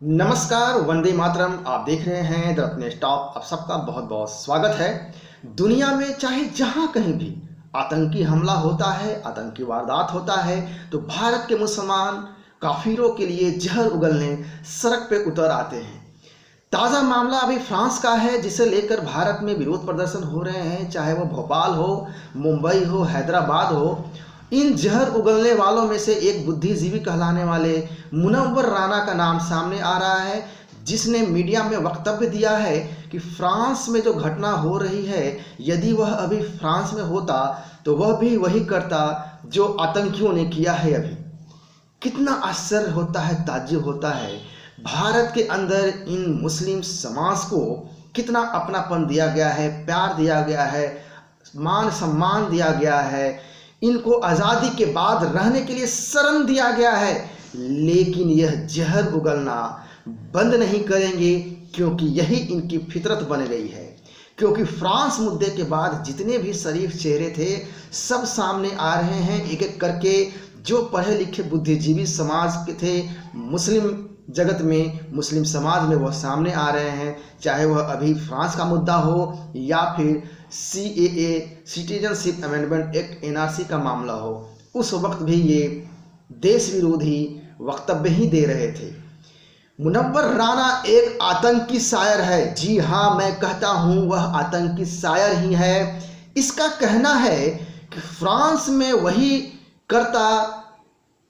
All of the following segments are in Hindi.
नमस्कार, वंदे मातरम। आप देख रहे हैं द रत्नेश टॉप। आप सबका बहुत बहुत स्वागत है। दुनिया में चाहे जहां कहीं भी आतंकी हमला होता है, आतंकी वारदात होता है, तो भारत के मुसलमान काफिरों के लिए जहर उगलने सड़क पे उतर आते हैं। ताज़ा मामला अभी फ्रांस का है, जिसे लेकर भारत में विरोध प्रदर्शन हो रहे हैं, चाहे वो भोपाल हो, मुंबई हो, हैदराबाद हो। इन जहर उगलने वालों में से एक बुद्धिजीवी कहलाने वाले मुनव्वर राना का नाम सामने आ रहा है, जिसने मीडिया में वक्तव्य दिया है कि फ्रांस में जो घटना हो रही है, यदि वह अभी फ्रांस में होता तो वह भी वही करता जो आतंकियों ने किया है। अभी कितना आश्चर्य होता है, ताज्जुब होता है। भारत के अंदर इन मुस्लिम समाज को कितना अपनापन दिया गया है, प्यार दिया गया है, मान सम्मान दिया गया है, इनको आज़ादी के बाद रहने के लिए शरण दिया गया है। लेकिन यह जहर उगलना बंद नहीं करेंगे, क्योंकि यही इनकी फितरत बन गई है। क्योंकि फ्रांस मुद्दे के बाद जितने भी शरीफ चेहरे थे, सब सामने आ रहे हैं एक एक करके। जो पढ़े लिखे बुद्धिजीवी समाज के थे मुस्लिम जगत में, मुस्लिम समाज में, वह सामने आ रहे हैं। चाहे वह अभी फ्रांस का मुद्दा हो या फिर CAA citizenship amendment act NRC का मामला हो, उस वक्त भी ये देश विरोधी वक्तव्य ही दे रहे थे। मुनव्वर राना एक आतंकी शायर है। जी हाँ, मैं कहता हूँ वह आतंकी शायर ही है। इसका कहना है कि फ्रांस में वही करता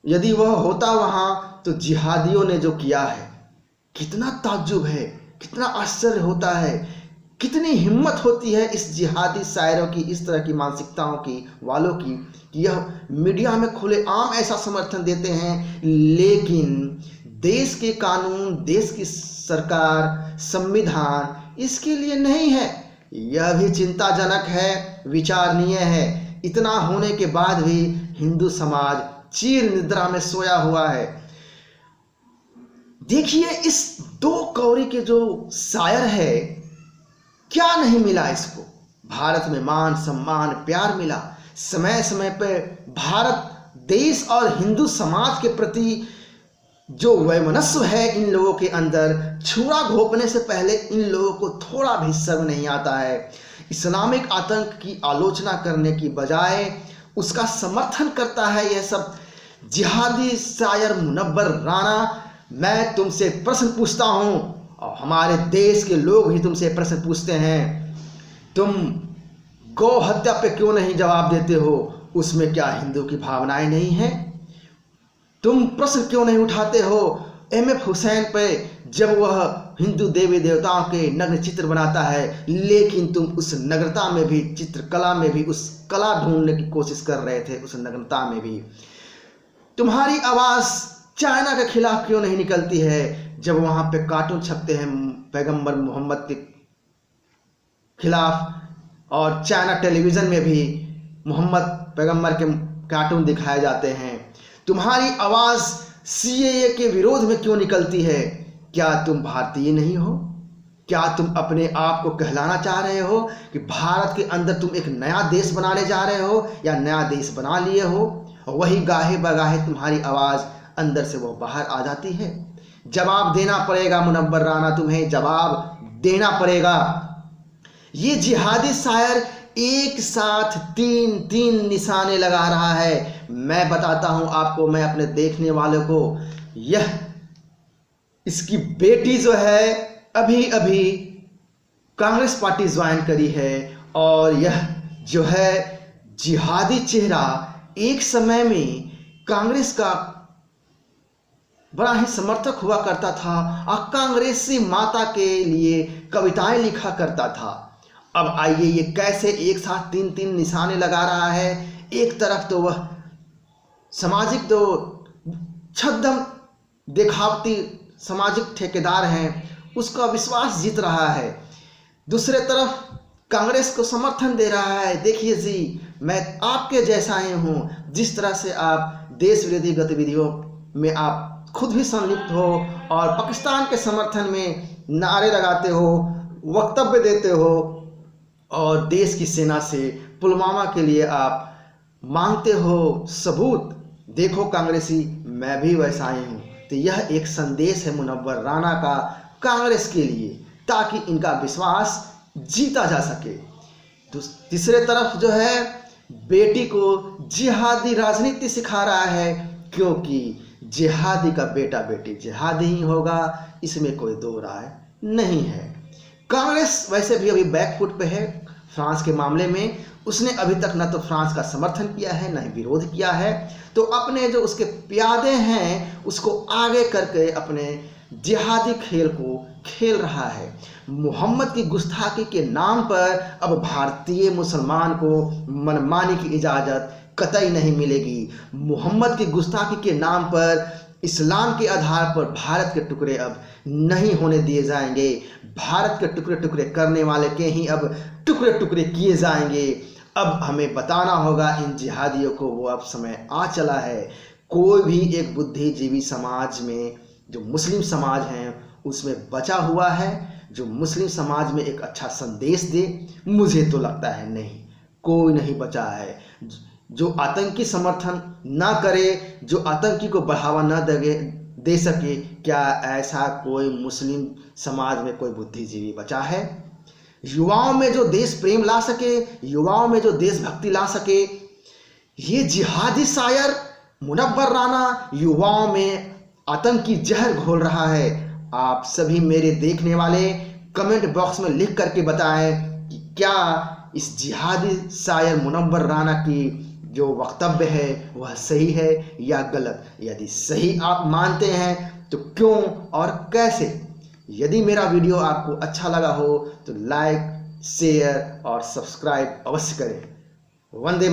यदि वह होता वहाँ, तो जिहादियों ने जो किया है। कितना ताज्जुब है, कितना आश्चर्य होता है, कितनी हिम्मत होती है इस जिहादी शायरों की, इस तरह की मानसिकताओं की वालों की, कि यह मीडिया में खुलेआम ऐसा समर्थन देते हैं। लेकिन देश के कानून, देश की सरकार, संविधान इसके लिए नहीं है। यह भी चिंताजनक है, विचारणीय है। इतना होने के बाद भी हिंदू समाज चीर निद्रा में सोया हुआ है। देखिए, इस दो कौड़ी के जो शायर है, क्या नहीं मिला इसको। भारत में मान सम्मान प्यार मिला। समय समय पर भारत देश और हिंदू समाज के प्रति जो वैमनस्य है इन लोगों के अंदर, छुरा घोंपने से पहले इन लोगों को थोड़ा भी शर्म नहीं आता है। इस्लामिक आतंक की आलोचना करने की बजाय उसका समर्थन करता है यह सब जिहादी शायर मुनव्वर राना। मैं तुमसे प्रश्न पूछता हूं, और हमारे देश के लोग भी तुमसे प्रश्न पूछते हैं, तुम गौ हत्या पे क्यों नहीं जवाब देते हो? उसमें क्या हिंदू की भावनाएं नहीं हैं? तुम प्रश्न क्यों नहीं उठाते हो MF हुसैन पे, जब वह हिंदू देवी देवताओं के नग्न चित्र बनाता है, लेकिन तुम उस नग्नता में भी, चित्रकला में भी उस कला ढूंढने की कोशिश कर रहे थे, उस नग्नता में भी। तुम्हारी आवाज़ चाइना के खिलाफ क्यों नहीं निकलती है, जब वहाँ पे कार्टून छपते हैं पैगंबर मोहम्मद के खिलाफ, और चाइना टेलीविज़न में भी मोहम्मद पैगंबर के कार्टून दिखाए जाते हैं। तुम्हारी आवाज़ CAA के विरोध में क्यों निकलती है? क्या तुम भारतीय नहीं हो? क्या तुम अपने आप को कहलाना चाह रहे हो कि भारत के अंदर तुम एक नया देश बनाने जा रहे हो, या नया देश बना लिए हो? वही गाहे बगाहे तुम्हारी आवाज़ अंदर से वो बाहर आ जाती है। जवाब देना पड़ेगा मुनव्वर राना, तुम्हें जवाब देना पड़ेगा। ये जिहादी शायर एक साथ तीन निशाने लगा रहा है। मैं बताता हूं आपको, मैं अपने देखने वालों को, यह इसकी बेटी जो है अभी अभी कांग्रेस पार्टी ज्वाइन करी है, और यह जो है जिहादी चेहरा एक समय में कांग्रेस का बड़ा ही समर्थक हुआ करता था, और कांग्रेसी माता के लिए कविताएं लिखा करता था। अब आइए, ये कैसे एक साथ तीन निशाने लगा रहा है। एक तरफ तो वह सामाजिक जो छद्म दिखावती सामाजिक ठेकेदार हैं, उसका विश्वास जीत रहा है, दूसरे तरफ कांग्रेस को समर्थन दे रहा है। देखिए जी, मैं आपके जैसा ही हूँ। जिस तरह से आप देश विरोधी गतिविधियों में आप खुद भी संलिप्त हो, और पाकिस्तान के समर्थन में नारे लगाते हो, वक्तव्य देते हो, और देश की सेना से पुलवामा के लिए आप मांगते हो सबूत। देखो कांग्रेसी, मैं भी वैसा ही हूँ। तो यह एक संदेश है मुनव्वर राना का कांग्रेस के लिए, ताकि इनका विश्वास जीता जा सके। तो तीसरे तरफ जो है बेटी को जिहादी राजनीति सिखा रहा है, क्योंकि जिहादी का बेटा बेटी जिहादी ही होगा, इसमें कोई दो राय नहीं है। कांग्रेस वैसे भी अभी बैकफुट पे है फ्रांस के मामले में। उसने अभी तक न तो फ्रांस का समर्थन किया है, न ही विरोध किया है। तो अपने जो उसके प्यादे हैं उसको आगे करके अपने जिहादी खेल को खेल रहा है। मोहम्मद की गुस्ताखी के नाम पर अब भारतीय मुसलमान को मनमानी की इजाज़त कतई नहीं मिलेगी। मोहम्मद की गुस्ताखी के नाम पर इस्लाम के आधार पर भारत के टुकड़े अब नहीं होने दिए जाएंगे। भारत के टुकड़े टुकड़े करने वाले के ही अब टुकड़े टुकड़े किए जाएंगे। अब हमें बताना होगा इन जिहादियों को, वो अब समय आ चला है। कोई भी एक बुद्धिजीवी समाज में, जो मुस्लिम समाज हैं उसमें बचा हुआ है, जो मुस्लिम समाज में एक अच्छा संदेश दे, मुझे तो लगता है नहीं, कोई नहीं बचा है। जो आतंकी समर्थन ना करे, जो आतंकी को बढ़ावा न दे सके, क्या ऐसा कोई मुस्लिम समाज में कोई बुद्धिजीवी बचा है? युवाओं में जो देश प्रेम ला सके, युवाओं में जो देशभक्ति ला सके, ये जिहादी शायर मुनव्वर राना युवाओं में आतंकी जहर घोल रहा है। आप सभी मेरे देखने वाले कमेंट बॉक्स में लिख करके बताएं कि क्या इस जिहादी शायर मुनव्वर राना की जो वक्तव्य है वह सही है या गलत। यदि सही आप मानते हैं तो क्यों और कैसे। यदि मेरा वीडियो आपको अच्छा लगा हो तो लाइक, शेयर और सब्सक्राइब अवश्य करें। वंदे